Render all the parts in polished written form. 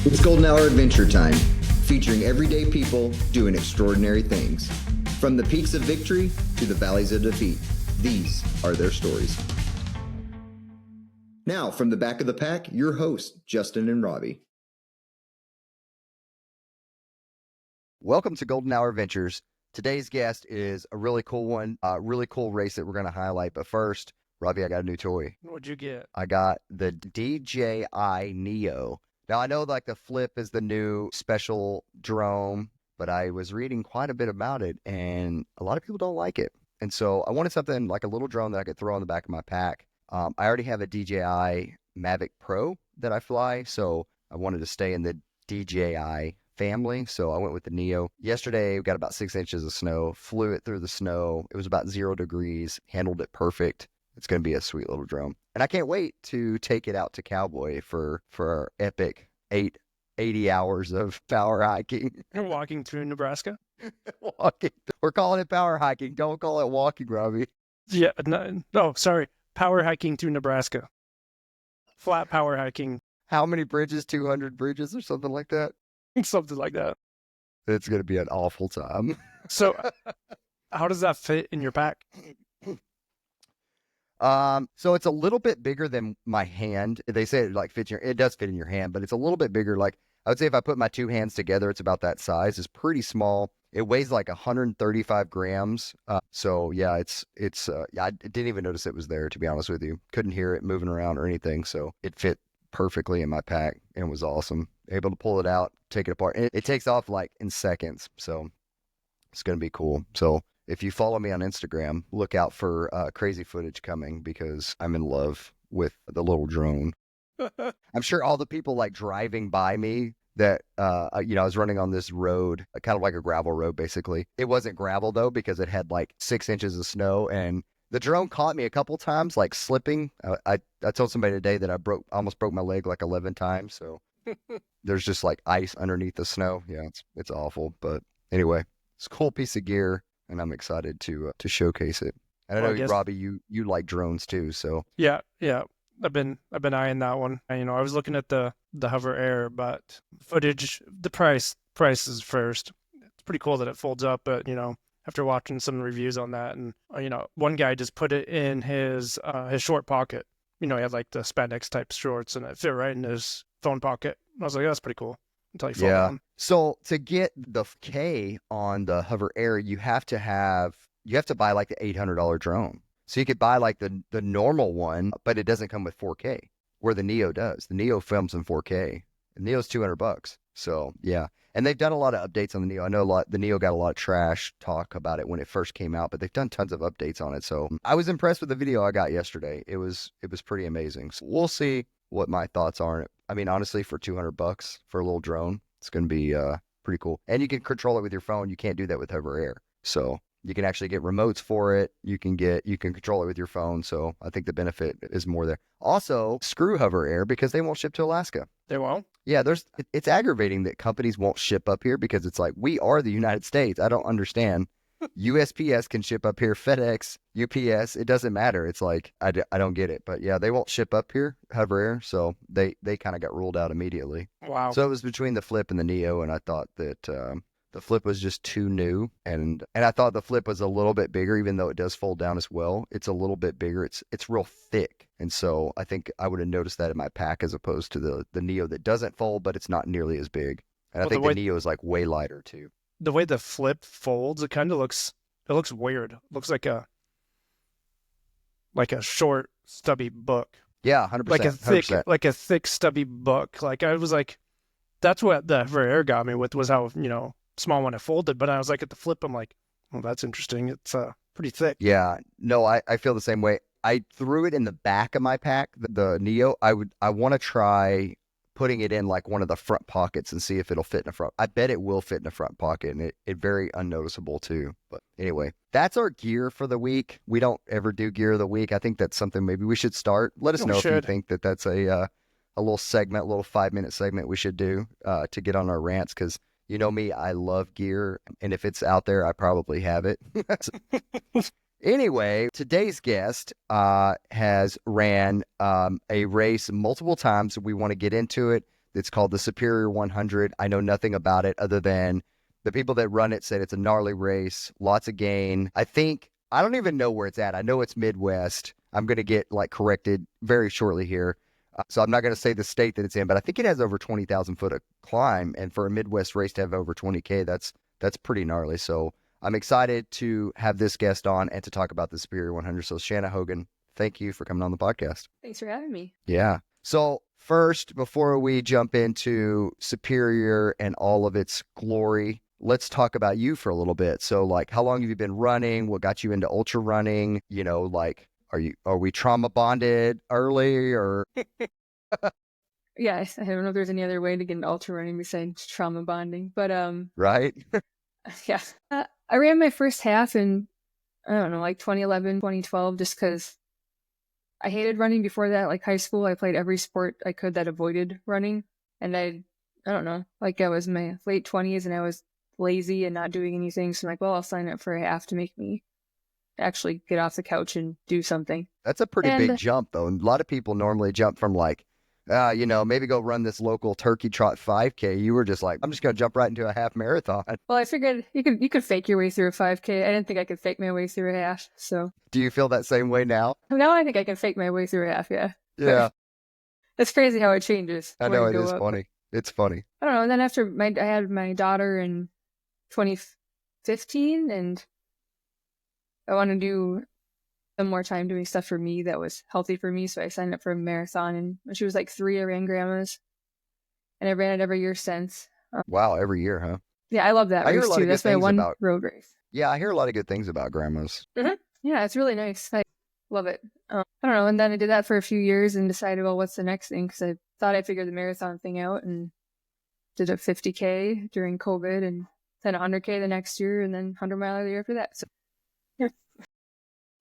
It's Golden Hour Adventure Time, featuring everyday people doing extraordinary things. From the peaks of victory to the valleys of defeat, these are their stories. Now, from the back of the pack, your hosts, Justin and Robbie. Welcome to Golden Hour Adventures. Today's guest is a really cool one, really cool race that we're going to highlight. But first, Robbie, I got a new toy. What'd you get? I got the DJI Neo. Now, I know like the Flip is the new special drone, but I was reading quite a bit about it, and a lot of people don't like it. And so I wanted something like a little drone that I could throw on the back of my pack. I already have a DJI Mavic Pro that I fly, so I wanted to stay in the DJI family, so I went with the Neo. Yesterday, we got about 6 inches of snow, flew it through the snow. It was about 0 degrees, handled it perfect. It's going to be a sweet little drone. And I can't wait to take it out to Cowboy for our epic 80 hours of power hiking. You're walking through Nebraska? Walking. We're calling it power hiking. Don't call it walking, Robbie. Yeah, no, sorry. Power hiking through Nebraska. Flat power hiking. How many bridges? 200 bridges or something like that? Something like that. It's going to be an awful time. So how does that fit in your pack? So it's a little bit bigger than my hand. They say it like fits it does fit in your hand, but it's a little bit bigger. Like I would say if I put my two hands together, it's about that size. It's pretty small. It weighs like 135 grams. So yeah, I didn't even notice it was there, to be honest with you. Couldn't hear it moving around or anything. So it fit perfectly in my pack and was awesome. Able to pull it out, take it apart. And it takes off like in seconds. So it's going to be cool. So if you follow me on Instagram, look out for crazy footage coming because I'm in love with the little drone. I'm sure all the people like driving by me that, I was running on this road, kind of like a gravel road, basically. It wasn't gravel though, because it had like 6 inches of snow, and the drone caught me a couple times, like slipping. I told somebody today that I almost broke my leg like 11 times. So there's just like ice underneath the snow. Yeah, it's awful. But anyway, it's a cool piece of gear, and I'm excited to showcase it. And I know, Robbie, you like drones too, so Yeah. I've been eyeing that one. I was looking at the Hover Air, but footage, the price is first. It's pretty cool that it folds up, but after watching some reviews on that, and one guy just put it in his short pocket. He had like the spandex type shorts, and it fit right in his phone pocket. I was like, that's pretty cool. Until you fall down. So to get the K on the Hover Air, you have to buy like the $800 drone. So you could buy like the normal one, but it doesn't come with 4K, where the Neo does. The Neo films in 4K. The Neo's $200. So yeah. And they've done a lot of updates on the Neo. I know the Neo got a lot of trash talk about it when it first came out, but they've done tons of updates on it. So I was impressed with the video I got yesterday. It was pretty amazing. So we'll see what my thoughts are. I mean, honestly, for $200 for a little drone, it's going to be pretty cool. And you can control it with your phone. You can't do that with Hover Air. So you can actually get remotes for it. You can control it with your phone. So I think the benefit is more there. Also, screw Hover Air because they won't ship to Alaska. They won't? Yeah, it's aggravating that companies won't ship up here because it's like, we are the United States. I don't understand. USPS can ship up here, FedEx, UPS, it doesn't matter. It's like, I don't get it. But yeah, they won't ship up here, Hover Air. So they kind of got ruled out immediately. Wow. So it was between the Flip and the Neo, and I thought that the Flip was just too new. And I thought the Flip was a little bit bigger, even though it does fold down as well. It's a little bit bigger. It's real thick. And so I think I would have noticed that in my pack as opposed to the Neo that doesn't fold, but it's not nearly as big. And I think the Neo is like way lighter too. The way the Flip folds, it kind of looks weird. It looks like a short, stubby book. Yeah, 100%. Like a thick, stubby book. Like I was like, that's what the Hover Air got me with, was how small when it folded. But I was like, at the Flip, I'm like, well, that's interesting. It's pretty thick. Yeah, no, I feel the same way. I threw it in the back of my pack, the Neo. I want to try putting it in like one of the front pockets and see if it'll fit in the front. I bet it will fit in the front pocket, and it very unnoticeable too. But anyway, that's our gear for the week. We don't ever do gear of the week. I think that's something maybe we should start. Let us know if you think that that's a little segment, a little 5-minute segment we should do to get on our rants, because you know me, I love gear, and if it's out there, I probably have it. Anyway, today's guest has ran a race multiple times. We want to get into it. It's called the Superior 100. I know nothing about it other than the people that run it said it's a gnarly race, lots of gain. I don't even know where it's at. I know it's Midwest. I'm going to get like corrected very shortly here. So I'm not going to say the state that it's in, but I think it has over 20,000 foot of climb. And for a Midwest race to have over 20K, that's pretty gnarly. So I'm excited to have this guest on and to talk about the Superior 100. So Shannon Hogan, thank you for coming on the podcast. Thanks for having me. Yeah. So first, before we jump into Superior and all of its glory, let's talk about you for a little bit. So like, how long have you been running? What got you into ultra running? You know, like, are we trauma bonded early or? Yeah, I don't know if there's any other way to get into ultra running besides trauma bonding, but Right. yeah. I ran my first half in, I don't know, like 2011, 2012, just because I hated running before that. Like high school, I played every sport I could that avoided running. And I don't know, like I was in my late 20s and I was lazy and not doing anything. So I'm like, well, I'll sign up for a half to make me actually get off the couch and do something. That's a pretty big jump, though. And a lot of people normally jump from like, maybe go run this local turkey trot 5K. You were just like, I'm just going to jump right into a half marathon. Well, I figured you could fake your way through a 5K. I didn't think I could fake my way through a half. So do you feel that same way now? Now I think I can fake my way through a half. Yeah. Yeah. It's crazy how it changes. I know it is funny. It's funny. I don't know. And then after I had my daughter in 2015, and I want to do some more time doing stuff for me that was healthy for me. So I signed up for a marathon, and when she was like 3, I ran Grandma's, and I ran it every year since. Wow, every year, huh? Yeah, I love that race too. That's my one road race. Yeah, I hear a lot of good things about Grandma's. Mm-hmm. Yeah, it's really nice. I love it. I don't know. And then I did that for a few years and decided, well, what's the next thing? Because I thought I figured the marathon thing out, and did a 50K during COVID, and then 100K the next year, and then 100-mile the year after that. So, yeah.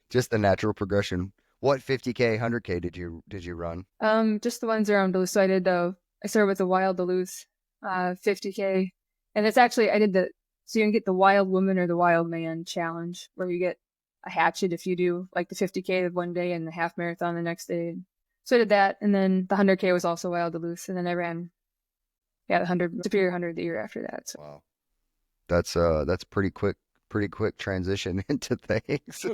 Just the natural progression. What 50K, 100K did you run? Just the ones around Duluth. So I started with the Wild Duluth 50K, and it's actually so you can get the Wild Woman or the Wild Man challenge, where you get a hatchet if you do like the 50K one day and the half marathon the next day. So I did that, and then the 100K was also Wild Duluth, and then I ran the Superior 100 the year after that. So. Wow, that's pretty quick transition into things.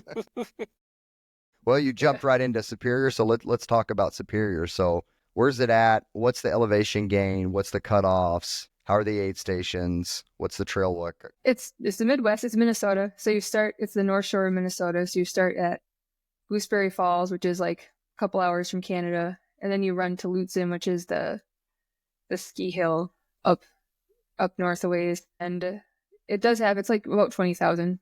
Well, you jumped right into Superior, so let's talk about Superior. So where's it at? What's the elevation gain? What's the cutoffs? How are the aid stations? What's the trail look? It's the Midwest. It's Minnesota. So it's the North Shore of Minnesota. So you start at Gooseberry Falls, which is like a couple hours from Canada, and then you run to Lutsen, which is the ski hill up north a ways, and it's like about 20,000.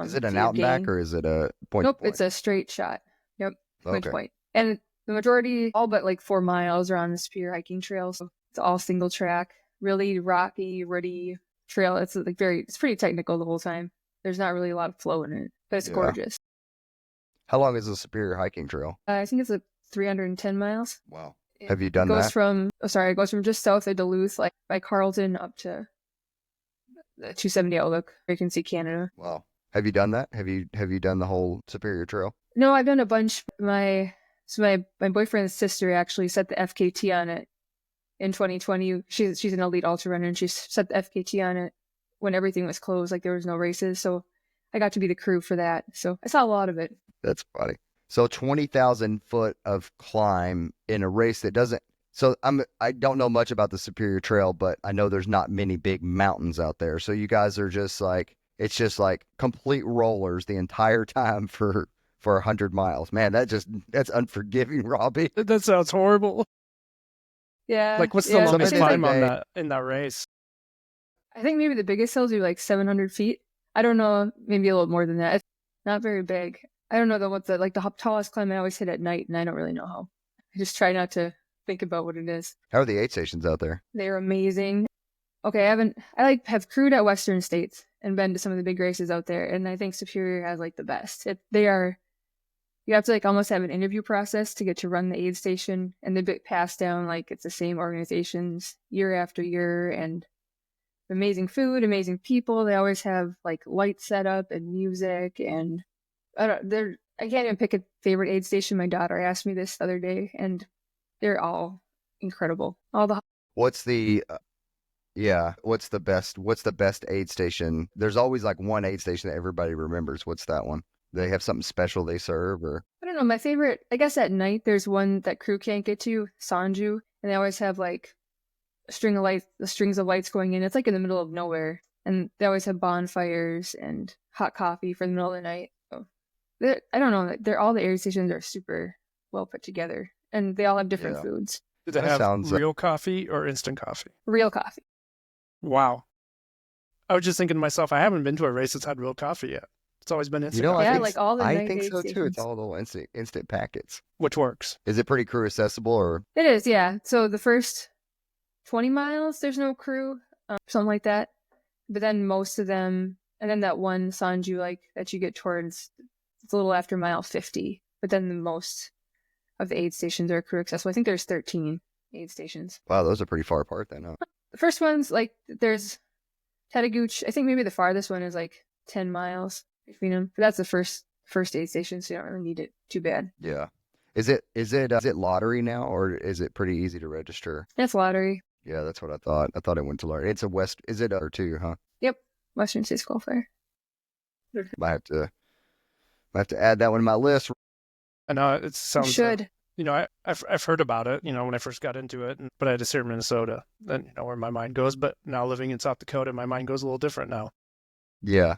Is it an out and back, or is it a point? Nope, it's a straight shot. Yep, point to point. And the majority, all but like 4 miles, are on the Superior hiking trail. So it's all single track, really rocky, ruddy trail. It's like it's pretty technical the whole time. There's not really a lot of flow in it, but it's gorgeous. How long is the Superior hiking trail? I think it's like 310 miles. Wow. Have you done that? It goes from just south of Duluth, like by Carleton, up to the 270 Outlook, where you can see Canada. Wow. Have you done that? Have you done the whole Superior Trail? No, I've done a bunch. My boyfriend's sister actually set the FKT on it in 2020. She's an elite ultra runner, and she set the FKT on it when everything was closed, like there was no races. So I got to be the crew for that. So I saw a lot of it. That's funny. So 20,000 foot of climb in a race that doesn't. So I don't know much about the Superior Trail, but I know there's not many big mountains out there. So you guys are just like, it's just like complete rollers the entire time for 100 miles. Man, that's unforgiving, Robbie. That sounds horrible. Yeah. Like, what's the longest climb on in that race? I think maybe the biggest hills are like 700 feet. I don't know, maybe a little more than that. It's not very big. I don't know though what the tallest climb I always hit at night, and I don't really know how. I just try not to think about what it is. How are the aid stations out there? They're amazing. Okay, I have crewed at Western States and been to some of the big races out there, and I think Superior has like the best. You have to like almost have an interview process to get to run the aid station, and they get passed down like it's the same organizations year after year, and amazing food, amazing people. They always have like light setup and music, and I can't even pick a favorite aid station. My daughter asked me this the other day, and they're all incredible. All the What's the what's the best aid station? There's always like one aid station that everybody remembers. What's that one? They have something special they serve, or I don't know, my favorite, I guess at night there's one that crew can't get to, Sanju, and they always have like a string of lights, the strings of lights going in. It's like in the middle of nowhere, and they always have bonfires and hot coffee for the middle of the night. So I don't know, they're all the air stations are super well put together, and they all have different Yeah. foods. Do they That have sounds- real coffee or instant coffee? Real coffee. Wow. I was just thinking to myself, I haven't been to a race that's had real coffee yet. It's always been instant you know, coffee, I Yeah, think like all the I night think aid so too. stations. It's all little instant packets. which works. Is it pretty crew accessible, or It is, yeah. So the first 20 miles, there's no crew, something like that. But then most of them, and then that one Sanju, like that you get towards, it's a little after mile 50. But then the most of the aid stations are crew accessible. I think there's 13 aid stations. wow, those are pretty far apart then, huh? The first one's like, there's Tadagooch. I think maybe the farthest one is like 10 miles between them. But that's the first aid station, so you don't really need it too bad. Yeah. Is it lottery now, or is it pretty easy to register? That's lottery. Yeah, that's what I thought. I thought it went to lottery. It's a West. Is it or two, huh? Western States Qualifier. Might have to add that one to my list. I know it You sounds. should. I've heard about it. When I first got into it, but I had to sit in Minnesota. Then where my mind goes. But now living in South Dakota, my mind goes a little different now. Yeah.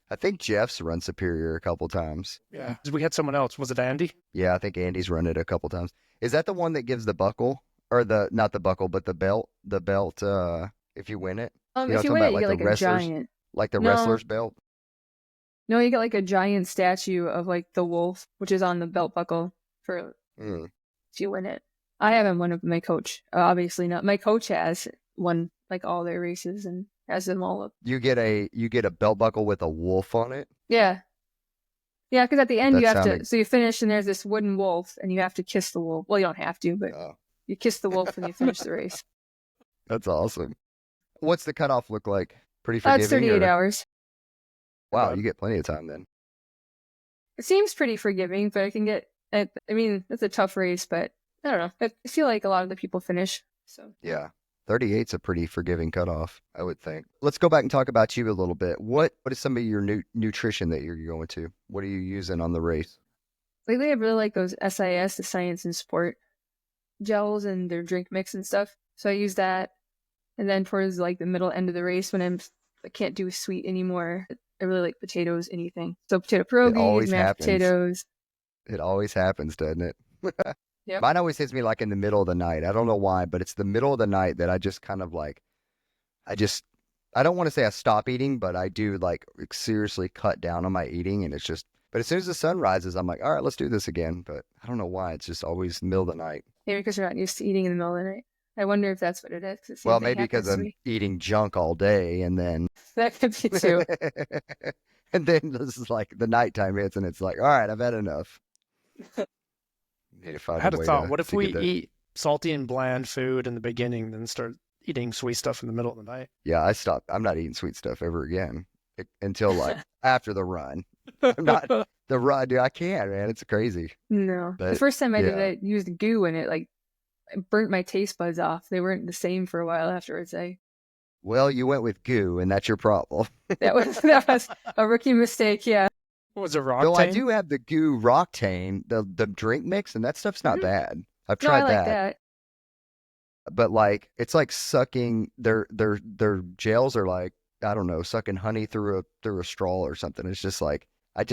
I think Jeff's run Superior a couple times. Yeah, we had someone else. Was it Andy? Yeah, I think Andy's run it a couple times. Is that the one that gives the buckle, or not the buckle, but the belt? The belt, if you win it, You know If you what win I'm it, you talking get about, like like the a wrestlers? giant. like the No. wrestler's belt. No, you get like a giant statue of like the wolf, which is on the belt buckle for Mm. if you win it. I haven't won it, but my coach, obviously not. My coach has won like all their races and has them all up. You get a belt buckle with a wolf on it. Yeah. Yeah, because at the end That you have sounded- to, so you finish and there's this wooden wolf and you have to kiss the wolf. Well, you don't have to, but Oh, you kiss the wolf when you finish the race. that's awesome. What's the cutoff look like? Pretty It's forgiving? 38 or- hours. Wow, you get plenty of time then. It seems pretty forgiving, but I mean, it's a tough race, but I don't know. I feel like a lot of the people finish. So Yeah. 38's a pretty forgiving cutoff, I would think. Let's go back and talk about you a little bit. What is some of your nutrition that you're going to? What are you using on the race? lately I really like those SIS, the Science and Sport gels and their drink mix and stuff. So I use that. And then towards like the middle end of the race when I can't do sweet anymore, I really like potatoes, anything. So potato pierogies, always mashed happens. potatoes. It always happens, doesn't it? Yep. Mine always hits me like in the middle of the night. I don't know why, but it's the middle of the night that I just kind of like, I don't want to say I stop eating, but I do like seriously cut down on my eating. And it's just, but as soon as the sun rises, I'm like, all right, let's do this again. But I don't know why. It's just always middle of the night. Maybe because you're not used to eating in the middle of the night. I wonder if that's what it is. 'cause the same Well, thing maybe because happens to I'm me. eating junk all day and then, That could be too. and then this is like the nighttime hits and it's like, all right, I've had enough. Need to find I had a way thought. to- What if to we get that- eat salty and bland food in the beginning, then start eating sweet stuff in the middle of the night? Yeah, I stopped. I'm not eating sweet stuff ever again until like after the run. I'm not the run, dude. I can't, man. It's crazy. No. The But, first time I did yeah. it, I used goo and it burnt my taste buds off. They weren't the same for a while afterwards. Well, you went with goo, and that's your problem. That was a rookie mistake. Yeah. Was it Though I Roctane? do have the goo Roctane, the drink mix, and that stuff's not Mhm. bad. I've No, I tried like that. that. But like it's like sucking their gels are like, I don't know, sucking honey through a straw or something. It's just like I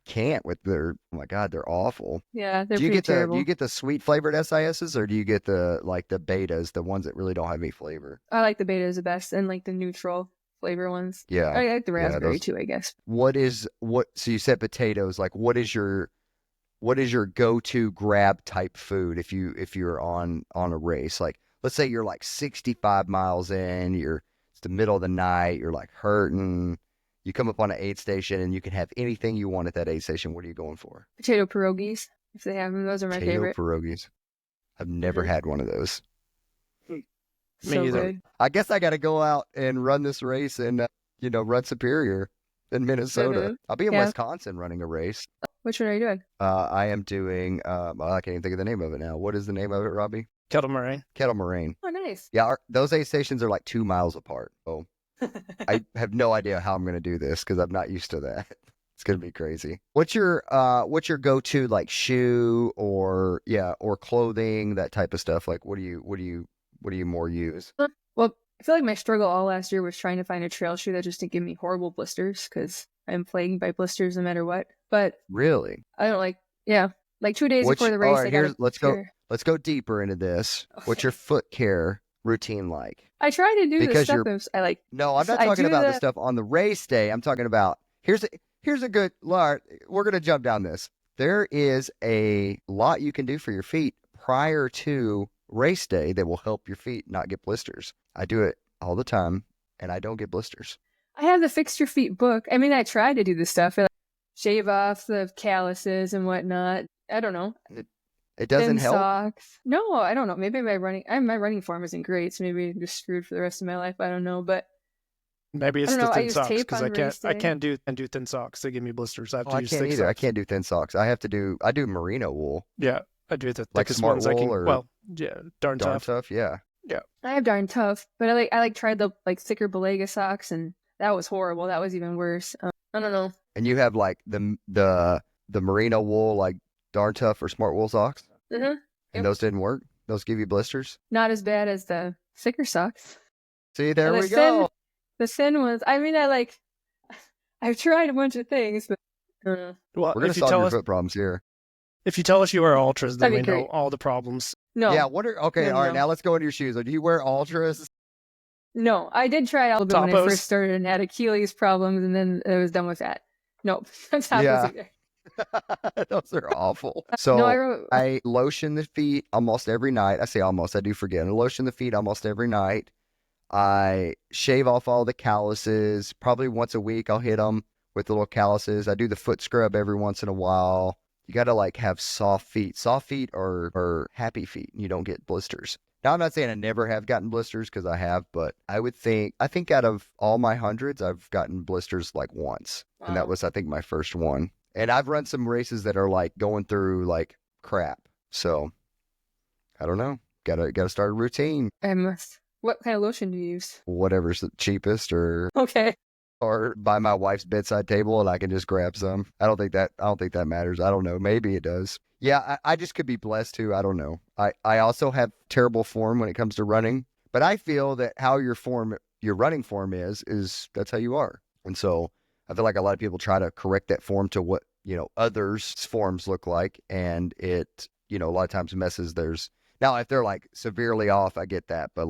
can't with their, oh my God, they're awful. Yeah, they're Do you pretty get do terrible. you get the sweet flavored SISs, or do you get the betas, the ones that really don't have any flavor? I like the betas the best and like the neutral flavor ones. Yeah. I like the raspberry those- too, I guess. So you said potatoes, like what is your go-to grab type food if you're on a race? Like let's say you're like 65 miles in, it's the middle of the night, you're like hurting, you come up on an aid station and you can have anything you want at that aid station. What are you going for? Potato pierogies, if they have them. Those are my Potato favorite. pierogies. I've never Mhm. had one of those. Me So either. good. I guess I got to go out and run this race and run Superior in Minnesota. Mhm. I'll be in Yeah. Wisconsin running a race. Which one are you doing? I am doing. I can't even think of the name of it now. What is the name of it, Robbie? Kettle Moraine. Kettle Moraine. Oh, nice. Yeah, those aid stations are like 2 miles apart. So I have no idea how I'm going to do this because I'm not used to that. It's going to be crazy. What's your go-to like shoe or clothing, that type of stuff? Like what do you more use? Well, I feel like my struggle all last year was trying to find a trail shoe that just didn't give me horrible blisters because I'm plagued by blisters no matter what. But Really? I don't like 2 days before the race. All right, let's go deeper into this. Okay. What's your foot care routine like? I try to do Because the stuff I like. No, I'm not talking about the stuff on the race day. I'm talking about here's a good Lard. We're gonna jump down this. There is a lot you can do for your feet prior to race day that will help your feet not get blisters. I do it all the time, and I don't get blisters. I have the Fix Your Feet book. I mean, I try to do this stuff. I shave off the calluses and whatnot. I don't know. It doesn't help. Socks. No, I don't know. Maybe my running form isn't great, so maybe I'm just screwed for the rest of my life. I don't know, but maybe it's the thin socks because I I can't do thin socks. They give me blisters. I have to use thick either. socks. I can't do thin socks. I do merino wool. Yeah, I do the like thickest smart ones wool I can. or Well, yeah, darn tough. Yeah. Yeah. I have darn tough, but I tried the thicker Belega socks, and that was horrible. That was even worse. I don't know. And you have like the merino wool, like darn tough or smart wool socks. Mm-hmm. And those didn't work. Those give you blisters. Not as bad as the thicker socks. See, there we go. The thin ones. I mean, I've tried a bunch of things, but I don't know. Well, we're gonna solve your foot problems here. If you tell us you wear ultras, then we know great. all the problems. No. Yeah. All right. Now let's go into your shoes. Do you wear ultras? No, I did try it a little bit when I first started and had Achilles problems, and then I was done with that. Nope. That's not either. Those are awful. So no, I lotion the feet almost every night. I say almost, I do forget. I lotion the feet almost every night. I shave off all the calluses. Probably once a week I'll hit them with the little calluses. I do the foot scrub every once in a while. You got to have soft feet. Soft feet are happy feet. You don't get blisters. Now, I'm not saying I never have gotten blisters because I have, but I think out of all my hundreds, I've gotten blisters once. Wow. And that was, I think, my first one. And I've run some races that are going through crap. So I don't know. Gotta start a routine. I must. What kind of lotion do you use? Whatever's the cheapest, or by my wife's bedside table, and I can just grab some. I don't think that matters. I don't know. Maybe it does. Yeah, I just could be blessed too. I don't know. I also have terrible form when it comes to running, but I feel that how your running form is that's how you are. And so I feel like a lot of people try to correct that form to what, others' forms look like. And it, a lot of times messes theirs. Now, if they're severely off, I get that. But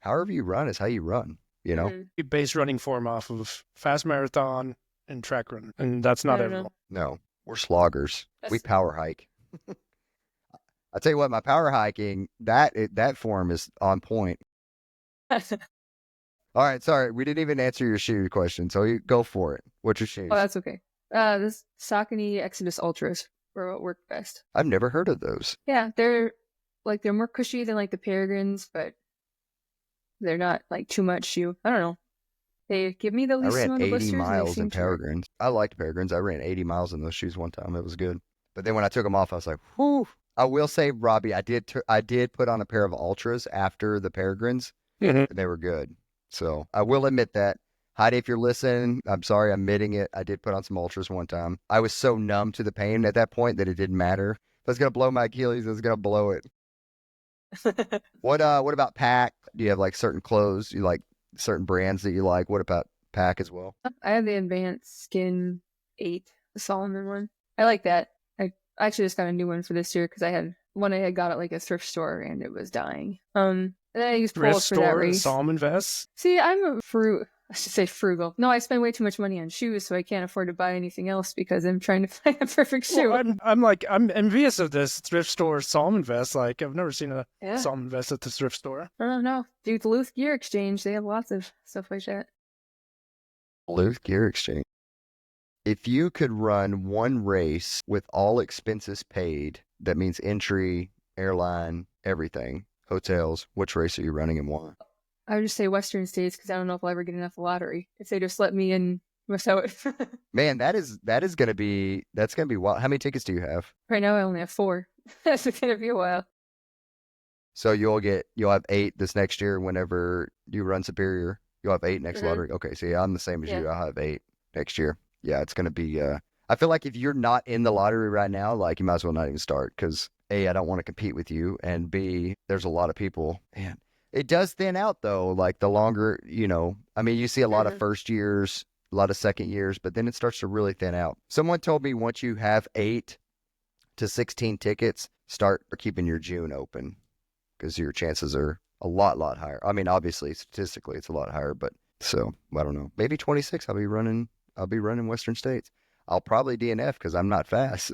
however you run is how you run, Mm-hmm. You base running form off of fast marathon and track run. And that's not everyone. No, we're sloggers. We power hike. I'll tell you what, my power hiking, that form is on point. All right, sorry, we didn't even answer your shoe question, so you go for it. What's your shoes? Oh, that's okay. This Saucony Exodus Ultras were what work best. I've never heard of those. Yeah, they're more cushy than the Peregrines, but they're not too much shoe. I don't know. They give me the least amount of blisters. I ran 80 miles in Peregrines. I liked Peregrines. I ran 80 miles in those shoes one time. It was good. But then when I took them off, I was like, whew. I will say, Robbie, I did put on a pair of Ultras after the Peregrines. Mm-hmm. And they were good. So I will admit that. Heidi, if you're listening, I'm sorry, I'm admitting it. I did put on some Ultras one time. I was so numb to the pain at that point that it didn't matter. If I was going to blow my Achilles, I was going to blow it. What about Pack? Do you have certain clothes? You like certain brands that you like? What about Pack as well? I have the Advanced Skin 8, the Solomon one. I like that. I actually just got a new one for this year because I had one I had got at a thrift store and it was dying. And then I used poles for that race. Solomon vests? See, I should say frugal. No, I spend way too much money on shoes, so I can't afford to buy anything else because I'm trying to find a perfect shoe. Well, I'm envious of this thrift store Solomon vest. I've never seen a Solomon vest at the thrift store. I don't know. Dude, Duluth Gear Exchange, they have lots of stuff like that. Duluth Gear Exchange. If you could run one race with all expenses paid, that means entry, airline, everything, hotels, which race are you running and why? I would just say Western States because I don't know if I'll ever get enough lottery. If they just let me in, so Man, that's gonna be wild. How many tickets do you have? Right now I only have 4. That's gonna be a while. So you'll have 8 this next year whenever you run Superior. You'll have 8 next Mhm. lottery. Okay, so yeah, I'm the same as Yeah. you. I'll have 8 next year. Yeah, it's gonna be. I feel like if you're not in the lottery right now, like you might as well not even start because A, I don't want to compete with you, and B, there's a lot of people. Man, it does thin out though. Like the longer, I mean, you see a lot of Mhm. first years, a lot of second years, but then it starts to really thin out. Someone told me once you have 8 to 16 tickets, start keeping your June open because your chances are a lot higher. I mean, obviously, statistically, it's a lot higher, but so I don't know. Maybe 26. I'll be running Western States. I'll probably DNF because I'm not fast.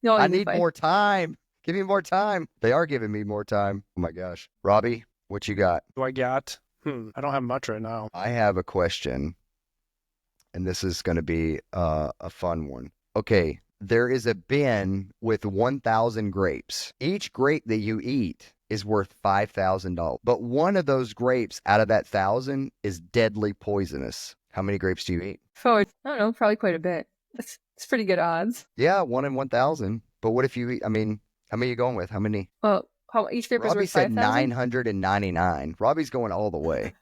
No, I you'll be need fine. more time. Give me more time. They are giving me more time. Oh my gosh. Robbie, what you got? Do I got? I don't have much right now. I have a question, and this is going to be a fun one. Okay, there is a bin with 1,000 grapes. Each grape that you eat is worth $5,000. But one of those grapes out of that 1,000 is deadly poisonous. How many grapes do you eat? Oh, I don't know, probably quite a bit. It's pretty good odds. Yeah, 1 in 1,000. But what if you eat, I mean, how many are you going with? How many? Well, how each grape is Robbie worth said 5,000? 999. Robbie's going all the way.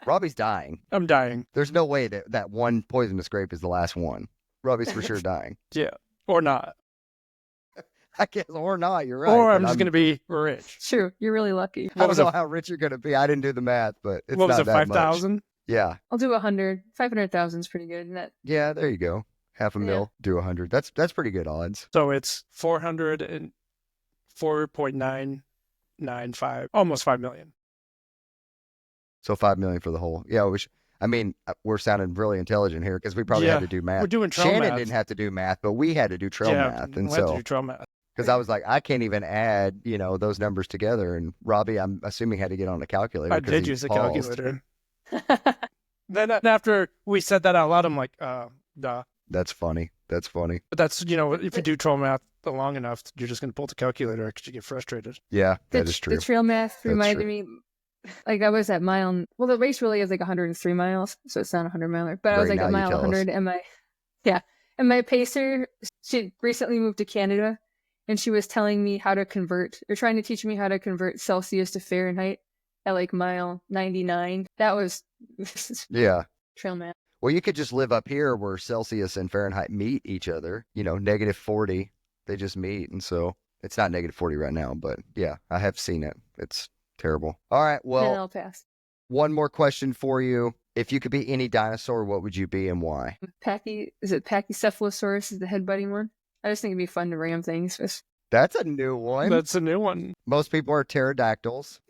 Robbie's dying. I'm dying. There's no way that one poisonous grape is the last one. Robbie's for sure dying. Yeah, or not. I guess, or not. You're right. Or but I'm just gonna be rich. True, you're really lucky. I don't know how rich you're gonna be. I didn't do the math, but it's What was not it? that much. 5,000? Yeah, I'll do 100. 500,000 is pretty good. And that, yeah. There you go. Half a Yeah. mil, do 100. That's pretty good odds. So it's 404.995, almost 5 million. So 5 million for the whole. Yeah, I mean, we're sounding really intelligent here because we probably Yeah, had to do math. We're doing trail Shannon math. didn't have to do math, but we had to do trail math, and we had to so do trail math. because I was like, I can't even add, those numbers together. And Robbie, I'm assuming had to get on a calculator. I 'cause did he use a paused. calculator. Then after we said that out loud, I'm like, duh. That's funny. That's funny. But that's, if you do trail math long enough, you're just going to pull the calculator because you get frustrated. Yeah, that is true. The trail math That's reminded true. me, like I was at mile, well, the race really is like 103 miles, so it's not a 100 miler, but I was Right, like at now you mile tell us. 100, and my pacer, she recently moved to Canada, and she was telling me how to convert, or trying to teach me how to convert Celsius to Fahrenheit at like mile 99. That was Yeah. trail math. Well, you could just live up here where Celsius and Fahrenheit meet each other, negative 40. They just meet. And so it's not negative 40 right now, but yeah, I have seen it. It's terrible. All right. Then Well, I'll pass. one more question for you. If you could be any dinosaur, what would you be and why? Pachycephalosaurus is the headbutting one. I just think it'd be fun to ram things with. That's a new one. That's a new one. Most people are pterodactyls.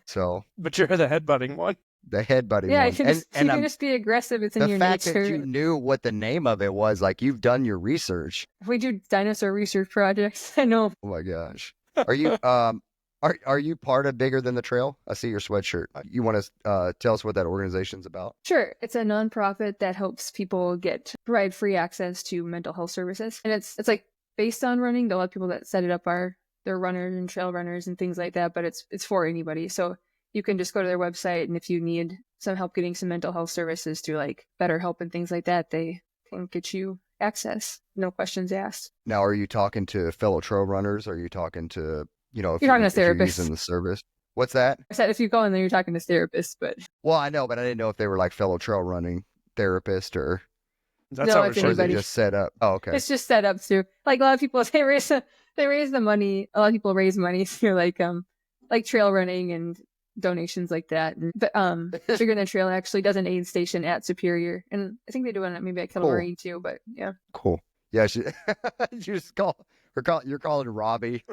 So But you're the headbutting one. the headbutting Yeah, one. you can just be aggressive. It's in the your fact nature. that you knew what the name of it was, like you've done your research. If we do dinosaur research projects, I know. Oh my gosh. Are you are you part of Bigger Than the Trail? I see your sweatshirt. You want to tell us what that organization's about? Sure, it's a nonprofit that helps people provide free access to mental health services, and it's like based on running. A lot of people that set it up they're runners and trail runners and things like that, but it's for anybody. So you can just go to their website, and if you need some help getting some mental health services through like BetterHelp and things like that, they can get you access, no questions asked. Now, are you talking to fellow trail runners? Are you talking to, if You're talking to if you're therapists. using the service? What's that? I said if you go in there, you're talking to therapists, but Well, I know, but I didn't know if they were like fellow trail running therapists or That's No, how it it's should or is it anybody. be. just set up? Oh, okay. it's just set up to like a lot of people they raise the money. A lot of people raise money through like trail running and donations like that. But Bigger Than Trail actually does an aid station at Superior, and I think they do one at maybe at Kettle Cool. Moraine too. But yeah, Cool. Yeah, you just you're calling Robbie.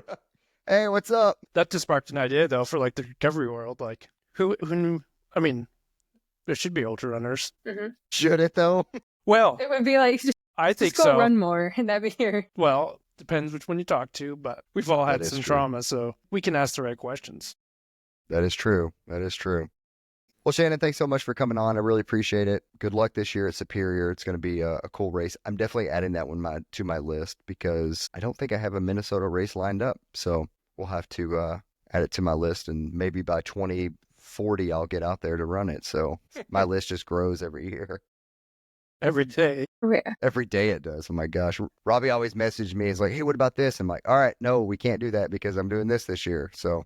Hey, what's up? That just sparked an idea, though, for like the recovery world. Like, who knew? I mean, there should be ultra runners. Should it though? Well, it would be like I think just go so. run more, and that'd be here. Well, depends which one you talk to, but we've all had That is some true. trauma, so we can ask the right questions. That is true. That is true. Well, Shannon, thanks so much for coming on. I really appreciate it. Good luck this year at Superior. It's going to be a cool race. I'm definitely adding that one to my list because I don't think I have a Minnesota race lined up. So we'll have to add it to my list, and maybe by 2040 I'll get out there to run it. So my list just grows every year. every day. Okay. Every day it does. Oh my gosh. Robbie always messaged me. He's like, hey, what about this? I'm like, all right, no, we can't do that because I'm doing this year. So,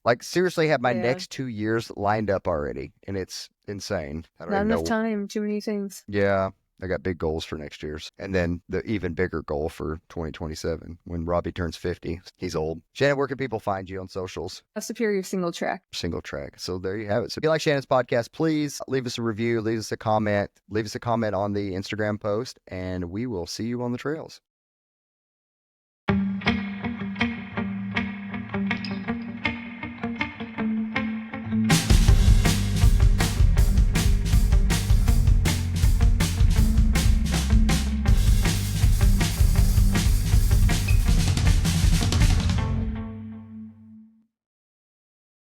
like, seriously, have my Yeah. next 2 years lined up already. And it's insane. I don't Not even enough know. time. Too many things. Yeah. I got big goals for next year's. And then the even bigger goal for 2027 when Robbie turns 50. He's old. Shannon, where can people find you on socials? A Superior single track. Single track. So there you have it. So if you like Shannon's podcast, please leave us a review, leave us a comment on the Instagram post, and we will see you on the trails.